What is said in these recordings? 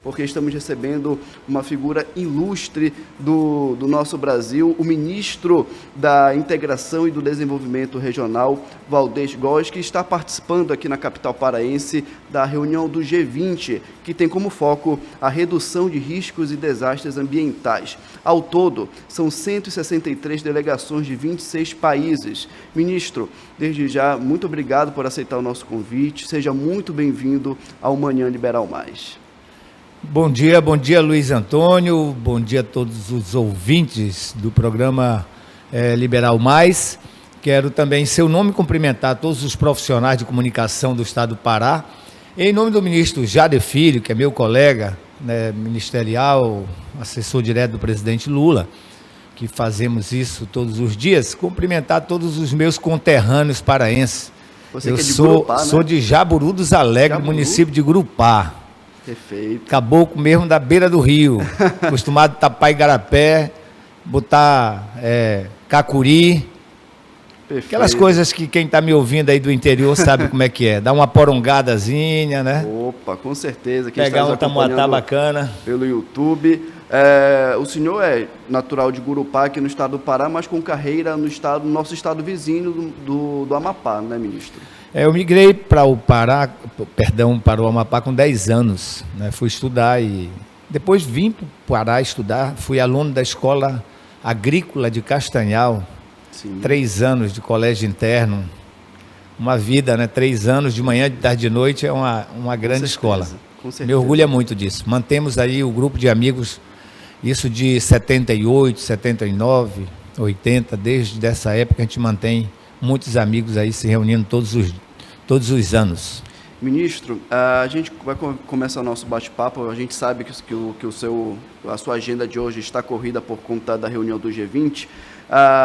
Porque estamos recebendo uma figura ilustre do nosso Brasil, o ministro da Integração e do Desenvolvimento Regional, Valdez Góes, que está participando aqui na capital paraense da reunião do G20, que tem como foco a redução de riscos e desastres ambientais. Ao todo, são 163 delegações de 26 países. Ministro, desde já, muito obrigado por aceitar o nosso convite. Seja muito bem-vindo ao Manhã Liberal Mais. Bom dia Luiz Antônio, bom dia a todos os ouvintes do programa Liberal Mais. Quero também, em seu nome, cumprimentar todos os profissionais de comunicação do Estado do Pará. Em nome do ministro Jader Filho, que é meu colega ministerial, assessor direto do presidente Lula, que fazemos isso todos os dias, cumprimentar todos os meus conterrâneos paraenses. Você que é de Gurupá, né? Sou de Jaburu dos Alegres, município de Gurupá. Perfeito. Caboclo mesmo da beira do rio, acostumado a tapar igarapé, botar cacuri, Perfeito. Aquelas coisas que quem está me ouvindo aí do interior sabe como é que é, dá uma porongadazinha, né? Opa, com certeza. Quem pegar um tamuatá bacana. Pelo YouTube. O senhor é natural de Gurupá, aqui no estado do Pará, mas com carreira no nosso estado vizinho do Amapá, né, ministro? Eu migrei para o Amapá com 10 anos, né? Fui estudar e depois vim para o Pará estudar. Fui aluno da Escola Agrícola de Castanhal, Sim. 3 anos de colégio interno, uma vida, né? 3 anos de manhã, de tarde, de noite, é uma grande escola. Com certeza. Me orgulha muito disso. Mantemos aí o grupo de amigos, isso de 78, 79, 80, desde essa época a gente mantém muitos amigos aí se reunindo todos os anos. Ministro, a gente vai começar o nosso bate-papo. A gente sabe que a sua agenda de hoje está corrida por conta da reunião do G20,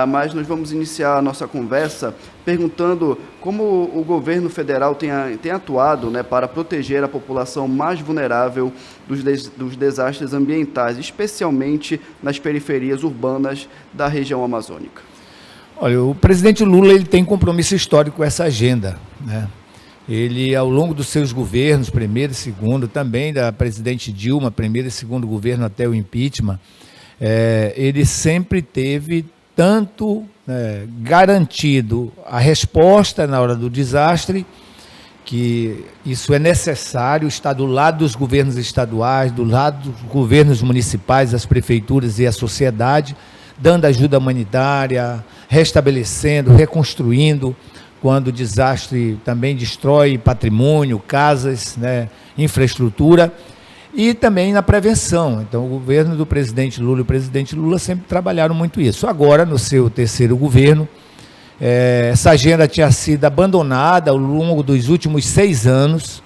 mas nós vamos iniciar a nossa conversa perguntando como o governo federal tem atuado, né, para proteger a população mais vulnerável dos desastres ambientais, especialmente nas periferias urbanas da região amazônica. Olha, o presidente Lula ele tem compromisso histórico com essa agenda, né? Ele, ao longo dos seus governos, primeiro e segundo, também da presidente Dilma, primeiro e segundo governo até o impeachment, ele sempre teve tanto garantido a resposta na hora do desastre, que isso é necessário, está do lado dos governos estaduais, do lado dos governos municipais, as prefeituras e a sociedade, dando ajuda humanitária, restabelecendo, reconstruindo, quando o desastre também destrói patrimônio, casas, né, infraestrutura, e também na prevenção. Então, o governo do presidente Lula e o presidente Lula sempre trabalharam muito isso. Agora, no seu terceiro governo, essa agenda tinha sido abandonada ao longo dos últimos 6 anos,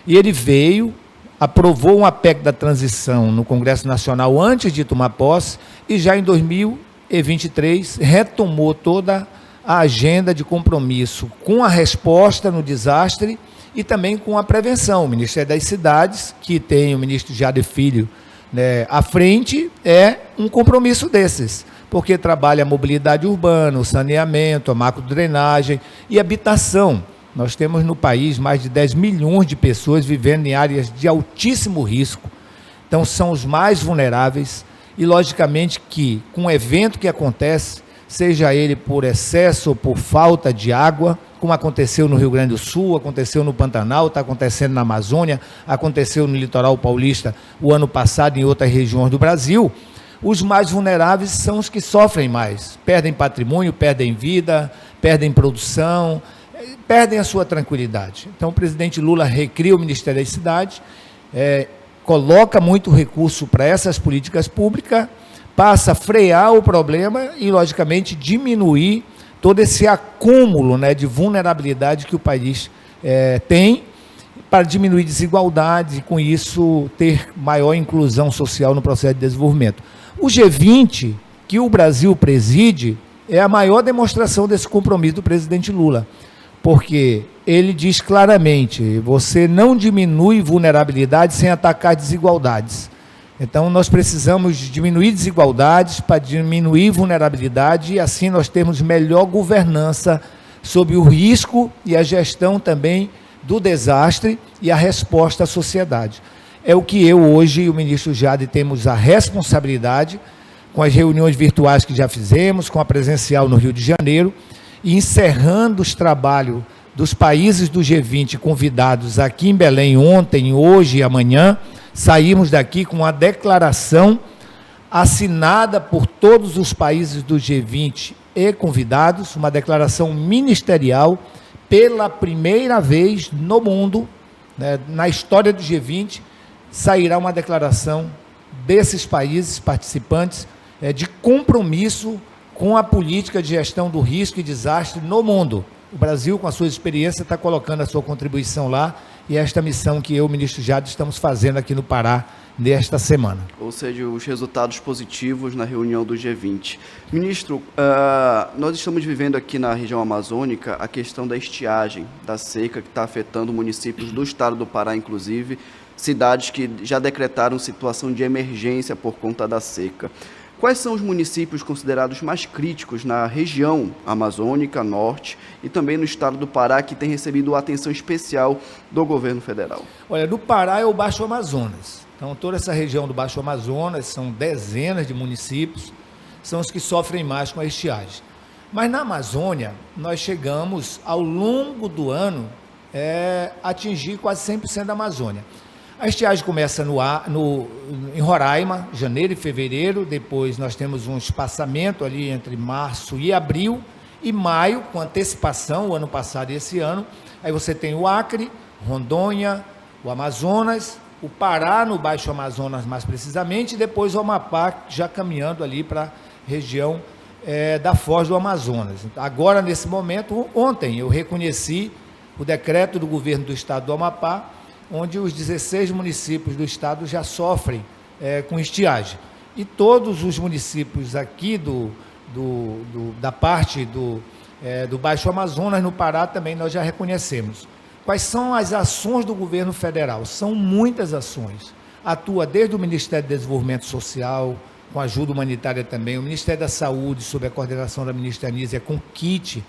e ele veio, aprovou uma PEC da transição no Congresso Nacional antes de tomar posse, e já em 2023 retomou toda a agenda de compromisso com a resposta no desastre e também com a prevenção. O Ministério das Cidades, que tem o ministro Jader Filho, né, à frente, é um compromisso desses, porque trabalha a mobilidade urbana, o saneamento, a macrodrenagem e habitação. Nós temos no país mais de 10 milhões de pessoas vivendo em áreas de altíssimo risco, então são os mais vulneráveis, e logicamente que com um evento que acontece, seja ele por excesso ou por falta de água, como aconteceu no Rio Grande do Sul, aconteceu no Pantanal, está acontecendo na Amazônia, aconteceu no litoral paulista o ano passado em outras regiões do Brasil, os mais vulneráveis são os que sofrem mais, perdem patrimônio, perdem vida, perdem produção, perdem a sua tranquilidade. Então o presidente Lula recria o Ministério das Cidades, coloca muito recurso para essas políticas públicas, passa a frear o problema e, logicamente, diminuir todo esse acúmulo, né, de vulnerabilidade que o país tem, para diminuir desigualdade e, com isso, ter maior inclusão social no processo de desenvolvimento. O G20, que o Brasil preside, é a maior demonstração desse compromisso do presidente Lula, porque ele diz claramente, você não diminui vulnerabilidade sem atacar desigualdades. Então, nós precisamos diminuir desigualdades para diminuir vulnerabilidade e, assim, nós temos melhor governança sobre o risco e a gestão também do desastre e a resposta à sociedade. é o que eu hoje e o ministro Jade temos a responsabilidade, com as reuniões virtuais que já fizemos, com a presencial no Rio de Janeiro, e encerrando os trabalhos dos países do G20 convidados aqui em Belém ontem, hoje e amanhã, saímos daqui com uma declaração assinada por todos os países do G20 e convidados, uma declaração ministerial, pela primeira vez no mundo, né, na história do G20, sairá uma declaração desses países participantes de compromisso com a política de gestão do risco e desastre no mundo. O Brasil, com a sua experiência, está colocando a sua contribuição lá, e esta missão que eu, ministro Jade, estamos fazendo aqui no Pará nesta semana. Ou seja, os resultados positivos na reunião do G20. Ministro, nós estamos vivendo aqui na região amazônica a questão da estiagem, da seca, que está afetando municípios do estado do Pará, inclusive, cidades que já decretaram situação de emergência por conta da seca. Quais são os municípios considerados mais críticos na região amazônica, norte, e também no estado do Pará, que tem recebido atenção especial do governo federal? Olha, no Pará é o Baixo Amazonas. Então, toda essa região do Baixo Amazonas, são dezenas de municípios, são os que sofrem mais com a estiagem. Mas na Amazônia, nós chegamos, ao longo do ano, a atingir quase 100% da Amazônia. A estiagem começa em Roraima, janeiro e fevereiro, depois nós temos um espaçamento ali entre março e abril, e maio, com antecipação, o ano passado e esse ano. Aí você tem o Acre, Rondônia, o Amazonas, o Pará, no Baixo Amazonas mais precisamente, e depois o Amapá, já caminhando ali para a região da Foz do Amazonas. Agora, nesse momento, ontem, eu reconheci o decreto do governo do estado do Amapá, onde os 16 municípios do estado já sofrem com estiagem. E todos os municípios aqui da parte do Baixo Amazonas, no Pará, também nós já reconhecemos. Quais são as ações do governo federal? São muitas ações. Atua desde o Ministério do Desenvolvimento Social, com ajuda humanitária também, o Ministério da Saúde, sob a coordenação da ministra Anísia, com kit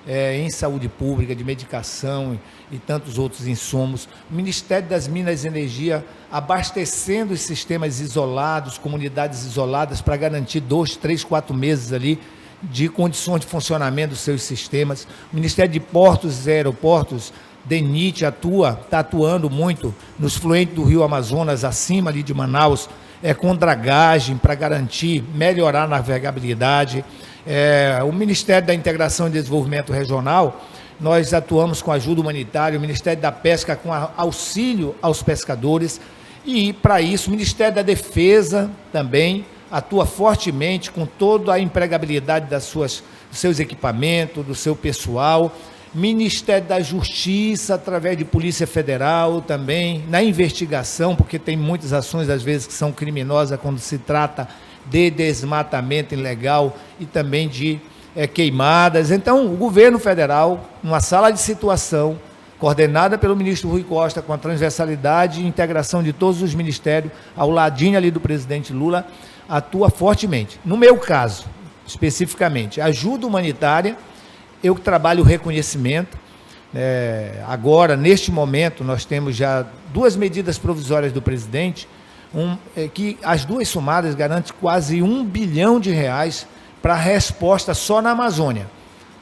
em saúde pública, de medicação e tantos outros insumos. O Ministério das Minas e Energia abastecendo os sistemas isolados, comunidades isoladas, para garantir 2, 3, 4 meses ali de condições de funcionamento dos seus sistemas. O Ministério de Portos e Aeroportos, DENIT, está atuando muito nos fluentes do Rio Amazonas, acima ali de Manaus, com dragagem para garantir, melhorar a navegabilidade. O Ministério da Integração e Desenvolvimento Regional, nós atuamos com ajuda humanitária, o Ministério da Pesca com auxílio aos pescadores, e para isso o Ministério da Defesa também atua fortemente com toda a empregabilidade dos seus equipamentos, do seu pessoal. Ministério da Justiça, através de Polícia Federal também, na investigação, porque tem muitas ações, às vezes, que são criminosas quando se trata de desmatamento ilegal e também de queimadas. Então, o governo federal, numa sala de situação, coordenada pelo ministro Rui Costa, com a transversalidade e integração de todos os ministérios, ao ladinho ali do presidente Lula, atua fortemente. No meu caso, especificamente, ajuda humanitária, eu que trabalho o reconhecimento. Agora, neste momento, nós temos já 2 medidas provisórias do presidente, que as 2 somadas garantem quase R$1 bilhão para a resposta só na Amazônia.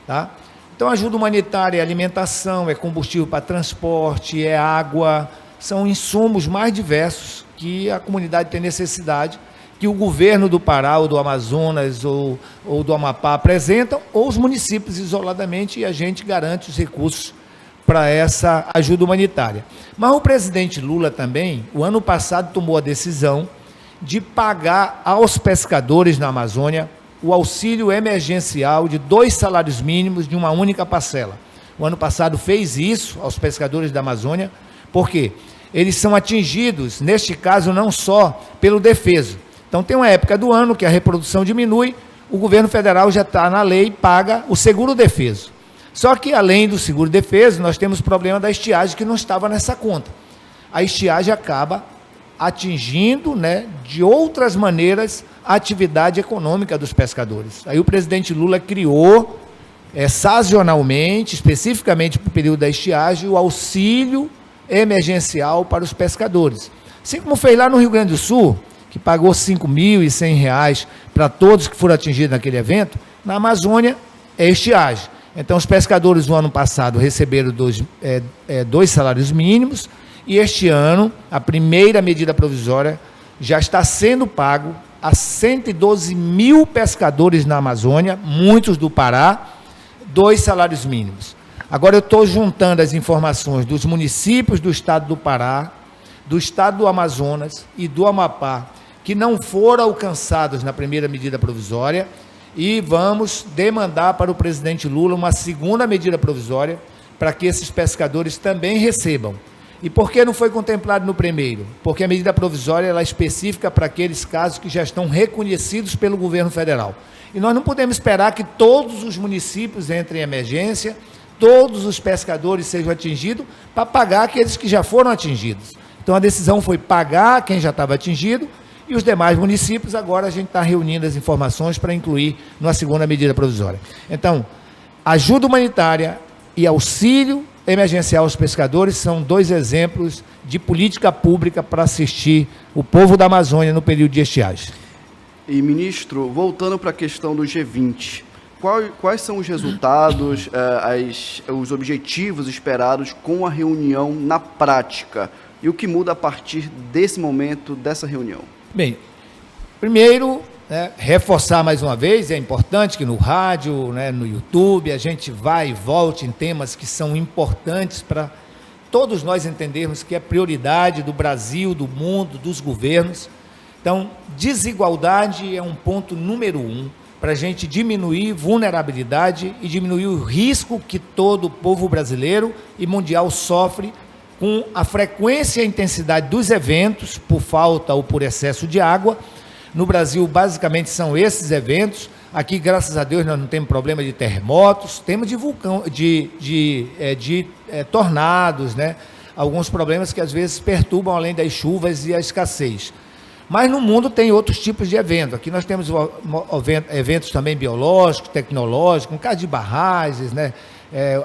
Tá? Então, ajuda humanitária é alimentação, é combustível para transporte, é água, são insumos mais diversos que a comunidade tem necessidade, que o governo do Pará, ou do Amazonas, ou do Amapá apresentam, ou os municípios isoladamente, e a gente garante os recursos para essa ajuda humanitária. Mas o presidente Lula também, o ano passado, tomou a decisão de pagar aos pescadores na Amazônia o auxílio emergencial de 2 salários mínimos de uma única parcela. O ano passado fez isso aos pescadores da Amazônia, porque eles são atingidos, neste caso, não só pelo defeso. Então, tem uma época do ano que a reprodução diminui, o governo federal já está na lei, paga o seguro-defeso. Só que, além do seguro-defeso, nós temos o problema da estiagem, que não estava nessa conta. A estiagem acaba atingindo, de outras maneiras, a atividade econômica dos pescadores. Aí o presidente Lula criou, sazonalmente, especificamente para o período da estiagem, o auxílio emergencial para os pescadores. Assim como fez lá no Rio Grande do Sul, que pagou R$ 5.100 para todos que foram atingidos naquele evento, na Amazônia é estiagem. Então, os pescadores no ano passado receberam dois salários mínimos, e este ano, a primeira medida provisória já está sendo pago a 112 mil pescadores na Amazônia, muitos do Pará, 2 salários mínimos. Agora eu estou juntando as informações dos municípios do estado do Pará, do estado do Amazonas e do Amapá, que não foram alcançados na primeira medida provisória, e vamos demandar para o presidente Lula uma segunda medida provisória para que esses pescadores também recebam. E por que não foi contemplado no primeiro? Porque a medida provisória ela é específica para aqueles casos que já estão reconhecidos pelo governo federal. E nós não podemos esperar que todos os municípios entrem em emergência, todos os pescadores sejam atingidos, para pagar aqueles que já foram atingidos. Então a decisão foi pagar quem já estava atingido, e os demais municípios, agora a gente está reunindo as informações para incluir numa segunda medida provisória. Então, ajuda humanitária e auxílio emergencial aos pescadores são 2 exemplos de política pública para assistir o povo da Amazônia no período de estiagem. E, ministro, voltando para a questão do G20, quais são os resultados, os objetivos esperados com a reunião na prática? E o que muda a partir desse momento, dessa reunião? Bem, primeiro, reforçar mais uma vez, é importante que no rádio, no YouTube, a gente vá e volte em temas que são importantes para todos nós entendermos que é prioridade do Brasil, do mundo, dos governos. Então, desigualdade é um ponto número 1 para a gente diminuir vulnerabilidade e diminuir o risco que todo o povo brasileiro e mundial sofre com a frequência e a intensidade dos eventos, por falta ou por excesso de água. No Brasil, basicamente, são esses eventos. Aqui, graças a Deus, nós não temos problema de terremotos, temos de vulcão, de tornados, alguns problemas que às vezes perturbam além das chuvas e a escassez. Mas no mundo tem outros tipos de eventos. Aqui nós temos eventos também biológicos, tecnológicos, um caso de barragens,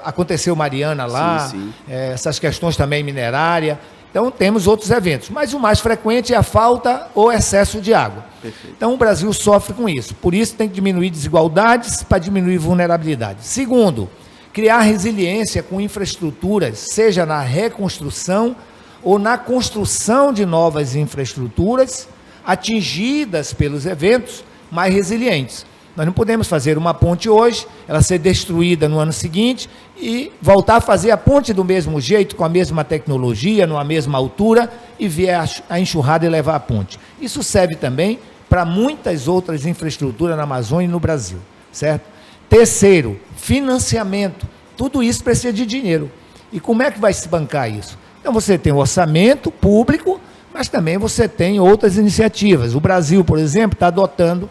aconteceu Mariana lá, sim. Essas questões também minerária. Então, temos outros eventos, mas o mais frequente é a falta ou excesso de água. Perfeito. Então, o Brasil sofre com isso. Por isso, tem que diminuir desigualdades para diminuir vulnerabilidade. Segundo, criar resiliência com infraestruturas, seja na reconstrução ou na construção de novas infraestruturas, atingidas pelos eventos, mais resilientes. Nós não podemos fazer uma ponte hoje, ela ser destruída no ano seguinte e voltar a fazer a ponte do mesmo jeito, com a mesma tecnologia, numa mesma altura, e vier a enxurrada e levar a ponte. Isso serve também para muitas outras infraestruturas na Amazônia e no Brasil, certo? Terceiro, financiamento. Tudo isso precisa de dinheiro. E como é que vai se bancar isso? Então você tem o orçamento público, mas também você tem outras iniciativas. O Brasil, por exemplo, está adotando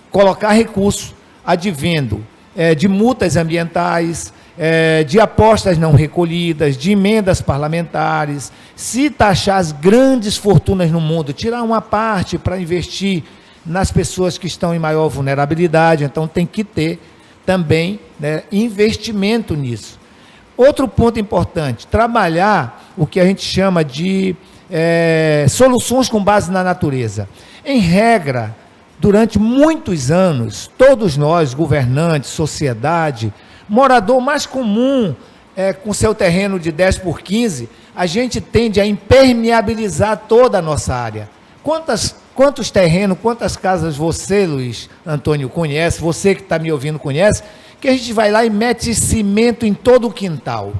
colocar recursos advindo de multas ambientais, de apostas não recolhidas, de emendas parlamentares, se taxar as grandes fortunas no mundo, tirar uma parte para investir nas pessoas que estão em maior vulnerabilidade, então tem que ter também investimento nisso. Outro ponto importante, trabalhar o que a gente chama de soluções com base na natureza. Em regra, durante muitos anos, todos nós, governantes, sociedade, morador mais comum, com seu terreno de 10 por 15, a gente tende a impermeabilizar toda a nossa área. Quantos terrenos, quantas casas você, Luiz Antônio, conhece, você que está me ouvindo conhece, que a gente vai lá e mete cimento em todo o quintal?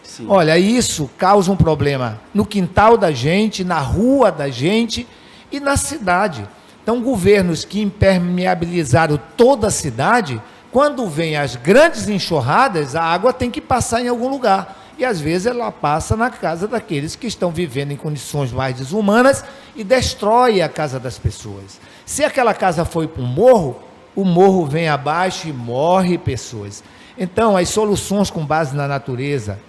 Sim. Olha, isso causa um problema no quintal da gente, na rua da gente e na cidade. Então, governos que impermeabilizaram toda a cidade, quando vem as grandes enxurradas, a água tem que passar em algum lugar. E, às vezes, ela passa na casa daqueles que estão vivendo em condições mais desumanas e destrói a casa das pessoas. Se aquela casa foi para um morro, o morro vem abaixo e morre pessoas. Então, as soluções com base na natureza,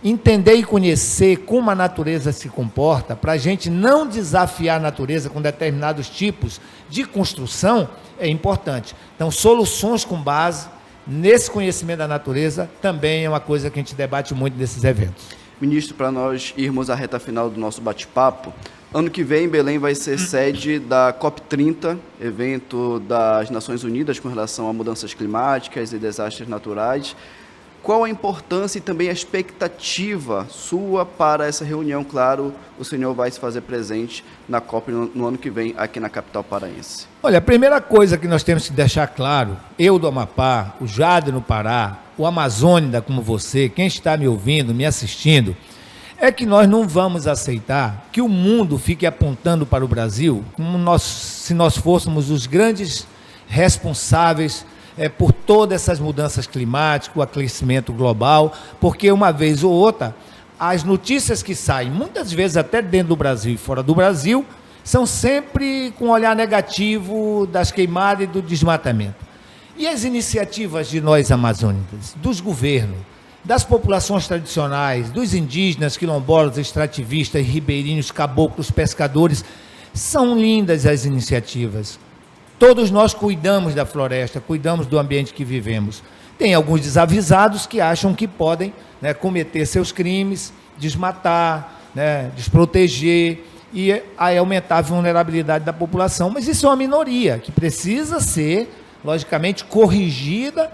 entender e conhecer como a natureza se comporta, para a gente não desafiar a natureza com determinados tipos de construção, é importante. Então, soluções com base nesse conhecimento da natureza também é uma coisa que a gente debate muito nesses eventos. Ministro, para nós irmos à reta final do nosso bate-papo, Ano que vem, Belém vai ser sede da COP30, evento das Nações Unidas com relação a mudanças climáticas e desastres naturais. Qual a importância e também a expectativa sua para essa reunião? Claro, o senhor vai se fazer presente na COP no ano que vem, aqui na capital paraense. Olha, a primeira coisa que nós temos que deixar claro, eu do Amapá, o Jade no Pará, o Amazônida como você, quem está me ouvindo, me assistindo, é que nós não vamos aceitar que o mundo fique apontando para o Brasil como se nós fôssemos os grandes responsáveis por todas essas mudanças climáticas, o aquecimento global, porque uma vez ou outra, as notícias que saem, muitas vezes até dentro do Brasil e fora do Brasil, são sempre com um olhar negativo das queimadas e do desmatamento. E as iniciativas de nós amazônicos, dos governos, das populações tradicionais, dos indígenas, quilombolas, extrativistas, ribeirinhos, caboclos, pescadores, são lindas as iniciativas. Todos nós cuidamos da floresta, cuidamos do ambiente que vivemos. Tem alguns desavisados que acham que podem, né, cometer seus crimes, desmatar, né, desproteger e aí aumentar a vulnerabilidade da população. Mas isso é uma minoria que precisa ser, logicamente, corrigida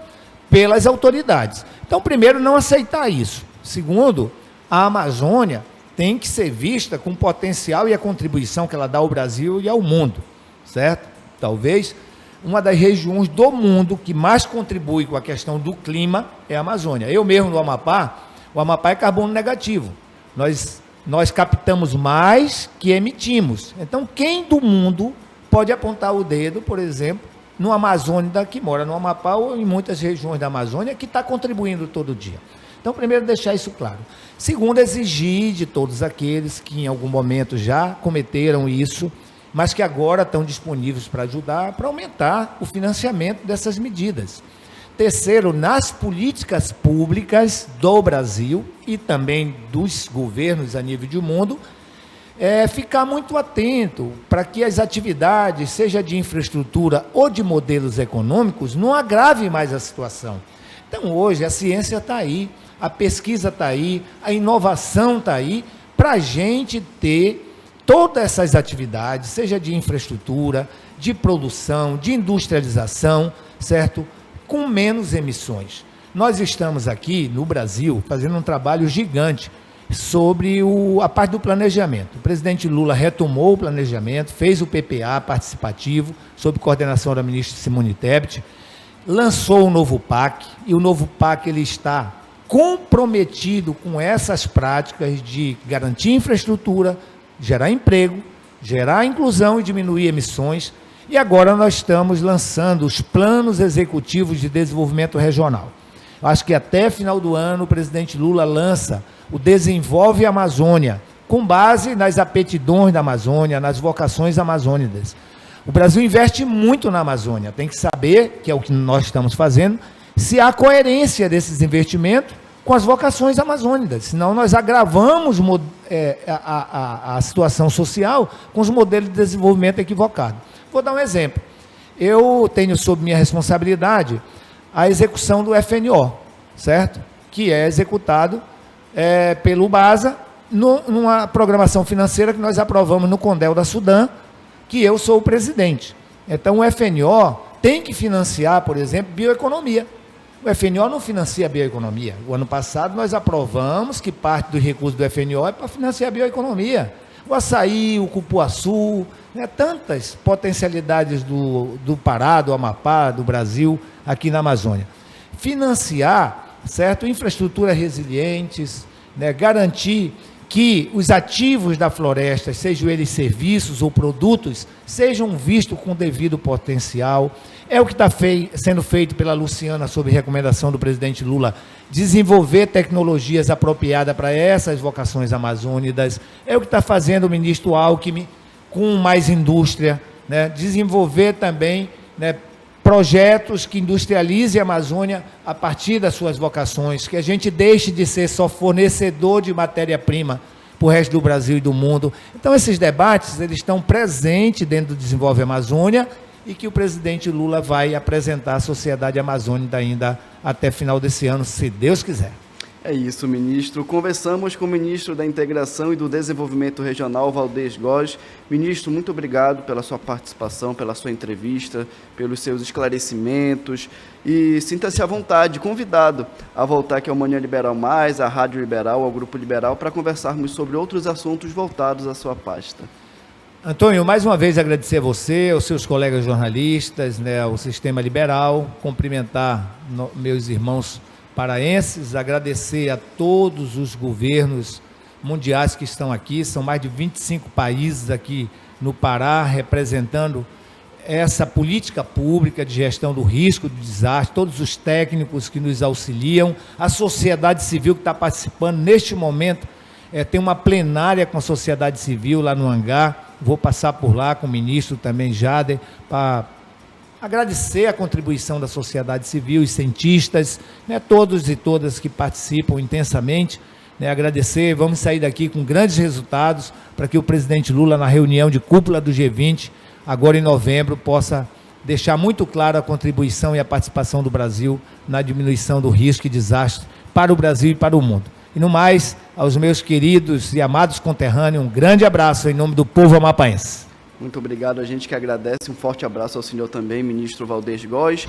pelas autoridades. Então, primeiro, não aceitar isso. Segundo, a Amazônia tem que ser vista com o potencial e a contribuição que ela dá ao Brasil e ao mundo, certo? Talvez uma das regiões do mundo que mais contribui com a questão do clima é a Amazônia. Eu mesmo no Amapá, o Amapá é carbono negativo. Nós captamos mais que emitimos. Então, quem do mundo pode apontar o dedo, por exemplo, no Amazônida que mora no Amapá ou em muitas regiões da Amazônia que está contribuindo todo dia? Então, primeiro, deixar isso claro. Segundo, exigir de todos aqueles que em algum momento já cometeram isso, mas que agora estão disponíveis para ajudar, para aumentar o financiamento dessas medidas. Terceiro, nas políticas públicas do Brasil e também dos governos a nível do mundo, ficar muito atento para que as atividades, seja de infraestrutura ou de modelos econômicos, não agrave mais a situação. Então, hoje, a ciência está aí, a pesquisa está aí, a inovação está aí, para a gente ter todas essas atividades, seja de infraestrutura, de produção, de industrialização, certo? Com menos emissões. Nós estamos aqui no Brasil fazendo um trabalho gigante sobre a parte do planejamento. O presidente Lula retomou o planejamento, fez o PPA participativo, sob coordenação da ministra Simone Tebet, lançou o novo PAC, e o novo PAC ele está comprometido com essas práticas de garantir infraestrutura, gerar emprego, gerar inclusão e diminuir emissões. E agora nós estamos lançando os planos executivos de desenvolvimento regional. Acho que até final do ano o presidente Lula lança o Desenvolve Amazônia, com base nas aptidões da Amazônia, nas vocações amazônicas. O Brasil investe muito na Amazônia, tem que saber, que é o que nós estamos fazendo, se há coerência desses investimentos com as vocações amazônicas, senão nós agravamos a situação social com os modelos de desenvolvimento equivocados. Vou dar um exemplo. Eu tenho sob minha responsabilidade a execução do FNO, certo? Que é executado pelo BASA, numa programação financeira que nós aprovamos no Condel da Sudã, que eu sou o presidente. Então, o FNO tem que financiar, por exemplo, bioeconomia. O FNO não financia a bioeconomia. O ano passado nós aprovamos que parte dos recursos do FNO é para financiar a bioeconomia. O açaí, o cupuaçu, né, tantas potencialidades do Pará, do Amapá, do Brasil, aqui na Amazônia. Financiar, certo, infraestruturas resilientes, né, garantir que os ativos da floresta, sejam eles serviços ou produtos, sejam vistos com devido potencial. É o que está sendo feito pela Luciana, sob recomendação do presidente Lula, desenvolver tecnologias apropriadas para essas vocações amazônicas. É o que está fazendo o ministro Alckmin com mais indústria, né? Desenvolver também, né, projetos que industrializem a Amazônia a partir das suas vocações, que a gente deixe de ser só fornecedor de matéria-prima para o resto do Brasil e do mundo. Então, esses debates eles estão presentes dentro do Desenvolve Amazônia e que o presidente Lula vai apresentar à sociedade amazônica ainda até final desse ano, se Deus quiser. É isso, ministro. Conversamos com o ministro da Integração e do Desenvolvimento Regional, Valdez Góes. Ministro, muito obrigado pela sua participação, pela sua entrevista, pelos seus esclarecimentos. E sinta-se à vontade, convidado a voltar aqui ao Manhã Liberal Mais, à Rádio Liberal, ao Grupo Liberal, para conversarmos sobre outros assuntos voltados à sua pasta. Antônio, mais uma vez agradecer a você, aos seus colegas jornalistas, né, ao Sistema Liberal, cumprimentar meus irmãos paraenses, agradecer a todos os governos mundiais que estão aqui, são mais de 25 países aqui no Pará, representando essa política pública de gestão do risco, do desastre, todos os técnicos que nos auxiliam, a sociedade civil que está participando neste momento, tem uma plenária com a sociedade civil lá no hangar, vou passar por lá com o ministro também, Jader, para agradecer a contribuição da sociedade civil e cientistas, né, todos e todas que participam intensamente, né, agradecer, vamos sair daqui com grandes resultados para que o presidente Lula, na reunião de cúpula do G20, agora em novembro, possa deixar muito claro a contribuição e a participação do Brasil na diminuição do risco e desastre para o Brasil e para o mundo. E no mais, aos meus queridos e amados conterrâneos, um grande abraço em nome do povo amapaense. Muito obrigado, a gente que agradece, um forte abraço ao senhor também, ministro Valdez Góes.